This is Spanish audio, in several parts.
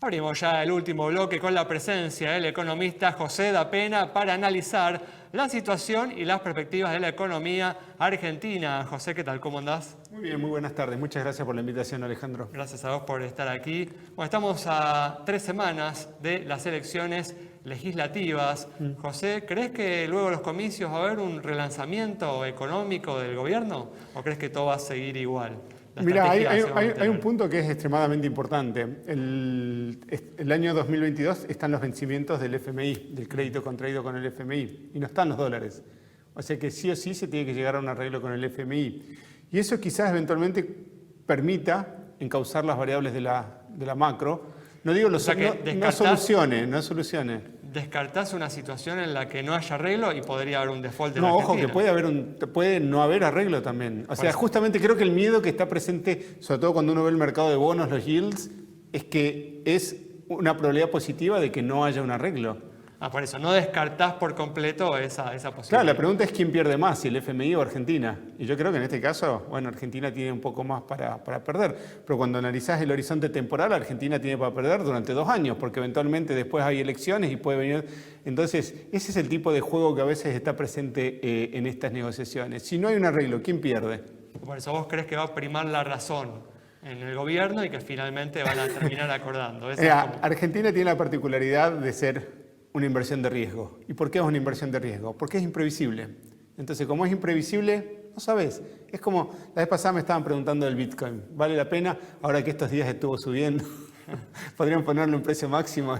Abrimos ya el último bloque con la presencia del economista José Da Pena para analizar la situación y las perspectivas de la economía argentina. José, ¿qué tal? ¿Cómo andás? Muy bien, muy buenas tardes. Muchas gracias por la invitación, Alejandro. Gracias a vos por estar aquí. Bueno, estamos a 3 semanas de las elecciones legislativas. José, ¿crees que luego de los comicios va a haber un relanzamiento económico del gobierno o crees que todo va a seguir igual? Mira, hay un punto que es extremadamente importante. El año 2022 están los vencimientos del FMI, del crédito contraído con el FMI, y no están los dólares. O sea que sí o sí se tiene que llegar a un arreglo con el FMI. Y eso quizás eventualmente permita encauzar las variables de la macro. No digo no solucione. ¿Descartás una situación en la que no haya arreglo y podría haber un default en No, Argentina? ojo, que puede no haber arreglo también. O sea, justamente creo que el miedo que está presente, sobre todo cuando uno ve el mercado de bonos, los yields, es que es una probabilidad positiva de que no haya un arreglo. Por eso, no descartás por completo esa posibilidad. Claro, la pregunta es quién pierde más, si el FMI o Argentina. Y yo creo que en este caso, bueno, Argentina tiene un poco más para perder. Pero cuando analizás el horizonte temporal, Argentina tiene para perder durante 2 años, porque eventualmente después hay elecciones y puede venir. Entonces, ese es el tipo de juego que a veces está presente en estas negociaciones. Si no hay un arreglo, ¿quién pierde? Por eso vos crees que va a primar la razón en el gobierno y que finalmente van a terminar acordando. Argentina tiene la particularidad de ser una inversión de riesgo. ¿Y por qué es una inversión de riesgo? Porque es imprevisible. Entonces, como es imprevisible, no sabes. Es como, la vez pasada me estaban preguntando del Bitcoin. ¿Vale la pena? Ahora que estos días estuvo subiendo, podrían ponerle un precio máximo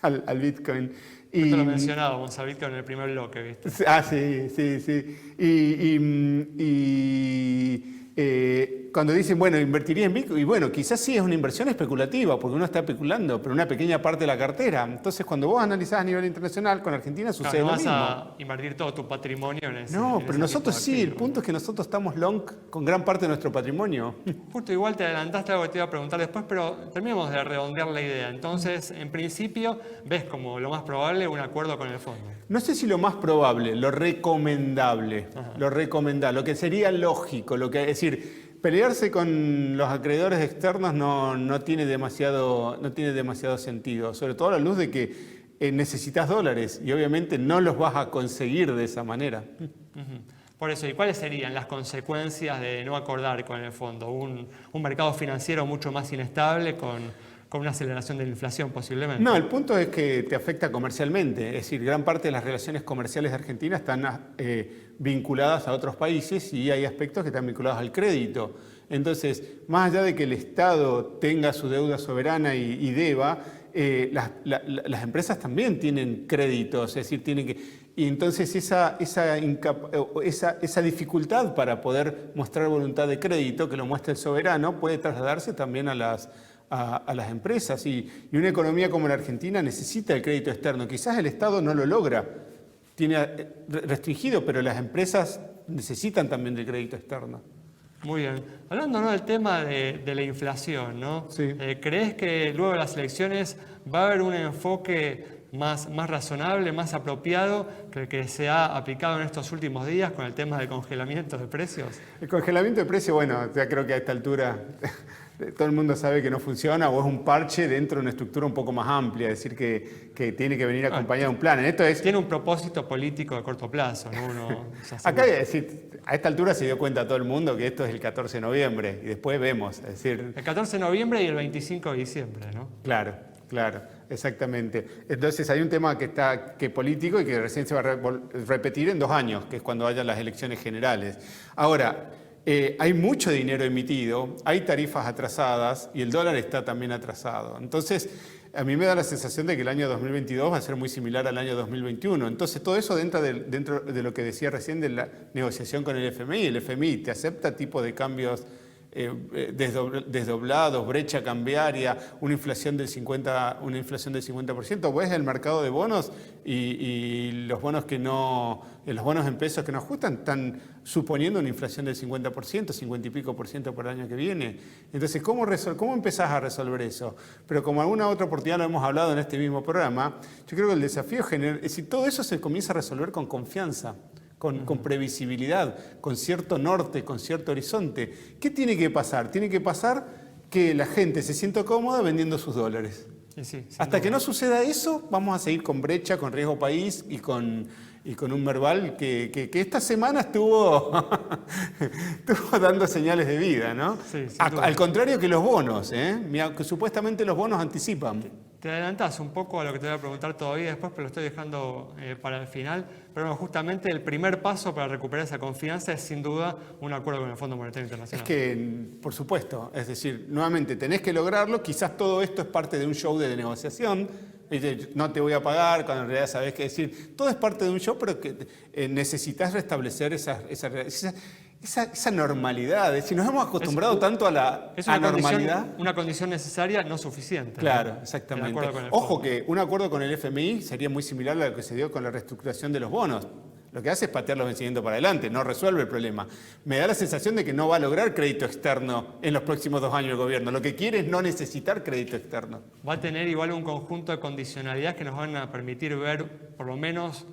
al Bitcoin. Esto lo mencionábamos a Bitcoin en el primer bloque, ¿viste? Sí. Cuando dicen, bueno, invertiría en Bitcoin, y bueno, quizás sí es una inversión especulativa, porque uno está especulando, pero una pequeña parte de la cartera. Entonces, cuando vos analizás a nivel internacional, con Argentina sucede lo mismo. No vas a invertir todo tu patrimonio en ese. No, pero nosotros sí, el punto es que nosotros estamos long con gran parte de nuestro patrimonio. Justo igual te adelantaste algo que te iba a preguntar después, pero terminemos de redondear la idea. Entonces, en principio, ves como lo más probable un acuerdo con el fondo. No sé si lo más probable, lo recomendable. Lo que sería lógico, es decir, pelearse con los acreedores externos no tiene demasiado sentido, sobre todo a la luz de que necesitas dólares y obviamente no los vas a conseguir de esa manera. Por eso, ¿y cuáles serían las consecuencias de no acordar con el fondo? Un mercado financiero mucho más inestable con una aceleración de la inflación posiblemente. No, el punto es que te afecta comercialmente. Es decir, gran parte de las relaciones comerciales de Argentina están vinculadas a otros países y hay aspectos que están vinculados al crédito. Entonces, más allá de que el Estado tenga su deuda soberana y deba, las empresas también tienen créditos, es decir, tienen que... Y entonces esa dificultad para poder mostrar voluntad de crédito, que lo muestra el soberano, puede trasladarse también a las empresas. Y una economía como la Argentina necesita el crédito externo. Quizás el Estado no lo logra, tiene restringido, pero las empresas necesitan también del crédito externo. Muy bien. Hablando del tema de la inflación, ¿no? Sí. ¿Crees que luego de las elecciones va a haber un enfoque más razonable, más apropiado que el que se ha aplicado en estos últimos días con el tema del congelamiento de precios? El congelamiento de precios, bueno, ya creo que a esta altura todo el mundo sabe que no funciona o es un parche dentro de una estructura un poco más amplia, es decir, que tiene que venir acompañado de un plan. Tiene un propósito político de corto plazo, ¿no? Acá, es decir, a esta altura se dio cuenta todo el mundo que esto es el 14 de noviembre y después vemos. Es decir, el 14 de noviembre y el 25 de diciembre, ¿no? Claro, exactamente. Entonces hay un tema que político y que recién se va a repetir en 2 años, que es cuando haya las elecciones generales. Ahora, hay mucho dinero emitido, hay tarifas atrasadas y el dólar está también atrasado. Entonces, a mí me da la sensación de que el año 2022 va a ser muy similar al año 2021. Entonces, todo eso dentro de lo que decía recién de la negociación con el FMI. El FMI te acepta tipo de cambios desdoblados, brecha cambiaria, una inflación del 50%. Ves el mercado de bonos y los bonos los bonos en pesos que no ajustan están suponiendo una inflación del 50%, 50 y pico por ciento por el año que viene. Entonces, ¿cómo empezás a resolver eso? Pero como alguna otra oportunidad lo hemos hablado en este mismo programa, yo creo que el desafío general es decir, todo eso se comienza a resolver con confianza. Con previsibilidad, con cierto norte, con cierto horizonte. ¿Qué tiene que pasar? Tiene que pasar que la gente se sienta cómoda vendiendo sus dólares. Sí, Hasta que no suceda eso, vamos a seguir con brecha, con riesgo país y con un Merval que esta semana estuvo dando señales de vida, ¿no? Sí, Al contrario que los bonos, Mira, que supuestamente los bonos anticipan. Te adelantás un poco a lo que te voy a preguntar todavía después, pero lo estoy dejando para el final. Pero bueno, justamente el primer paso para recuperar esa confianza es sin duda un acuerdo con el Fondo Monetario Internacional. Es que, por supuesto, es decir, nuevamente tenés que lograrlo. Quizás todo esto es parte de un show de negociación. No te voy a pagar, cuando en realidad sabés qué decir. Todo es parte de un show, pero que necesitas restablecer esa normalidad. Es decir, nos hemos acostumbrado tanto a la anormalidad. Una condición necesaria, no suficiente. Claro, ¿no? exactamente. Ojo que un acuerdo con el FMI sería muy similar a lo que se dio con la reestructuración de los bonos. Lo que hace es patear los vencimientos para adelante, no resuelve el problema. Me da la sensación de que no va a lograr crédito externo en los próximos 2 años el gobierno. Lo que quiere es no necesitar crédito externo. Va a tener igual un conjunto de condicionalidades que nos van a permitir ver por lo menos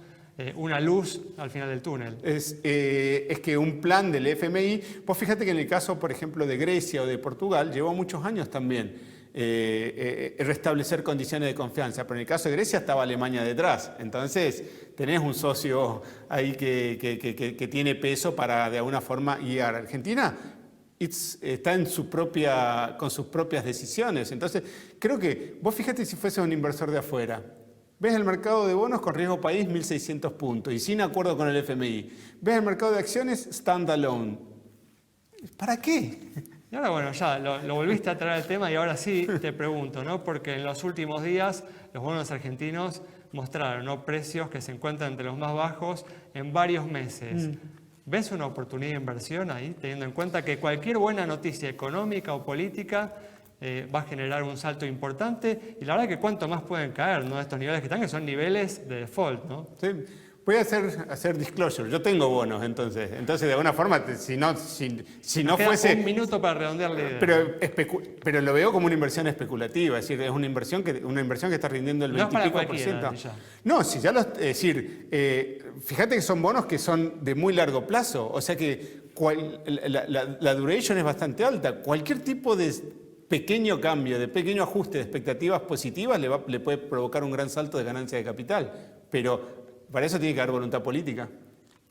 una luz al final del túnel. Es que un plan del FMI, pues fíjate que en el caso, por ejemplo, de Grecia o de Portugal, llevó muchos años también restablecer condiciones de confianza, pero en el caso de Grecia estaba Alemania detrás. Entonces, tenés un socio ahí que tiene peso para de alguna forma guiar. Argentina está con sus propias decisiones. Entonces, creo que vos fíjate si fuese un inversor de afuera. Ves el mercado de bonos con riesgo país 1.600 puntos y sin acuerdo con el FMI. Ves el mercado de acciones standalone. ¿Para qué? Y ahora, bueno, ya lo volviste a traer al tema y ahora sí te pregunto, ¿no? Porque en los últimos días los bonos argentinos mostraron, ¿no?, precios que se encuentran entre los más bajos en varios meses. ¿Ves una oportunidad de inversión ahí, teniendo en cuenta que cualquier buena noticia económica o política va a generar un salto importante? Y la verdad que cuánto más pueden caer, ¿no?, estos niveles que están, que son niveles de default, ¿no? Sí. Voy a hacer disclosure. Yo tengo bonos, entonces de alguna forma, si no fuese... Un minuto para redondear la idea. Pero lo veo como una inversión especulativa, es decir, es una inversión que está rindiendo el 20%. No, si ya es decir, fíjate que son bonos que son de muy largo plazo, o sea que la duration es bastante alta. Cualquier tipo de pequeño cambio, de pequeño ajuste de expectativas positivas le puede provocar un gran salto de ganancia de capital, pero para eso tiene que haber voluntad política.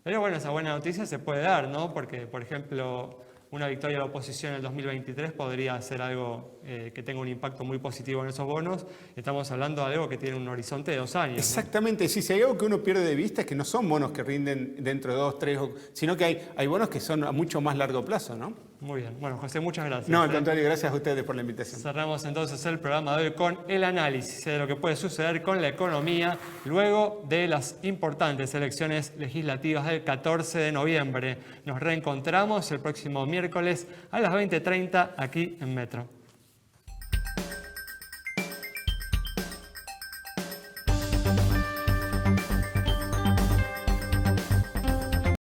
Pero bueno, esa buena noticia se puede dar, ¿no? Porque, por ejemplo, una victoria de la oposición en el 2023 podría ser algo que tenga un impacto muy positivo en esos bonos. Estamos hablando de algo que tiene un horizonte de 2 años. Exactamente, ¿no? Sí, si hay algo que uno pierde de vista es que no son bonos que rinden dentro de 2, 3, sino que hay bonos que son a mucho más largo plazo, ¿no? Muy bien. Bueno, José, muchas gracias. No, al contrario, gracias a ustedes por la invitación. Cerramos entonces el programa de hoy con el análisis de lo que puede suceder con la economía luego de las importantes elecciones legislativas del 14 de noviembre. Nos reencontramos el próximo miércoles a las 20:30 aquí en Metro.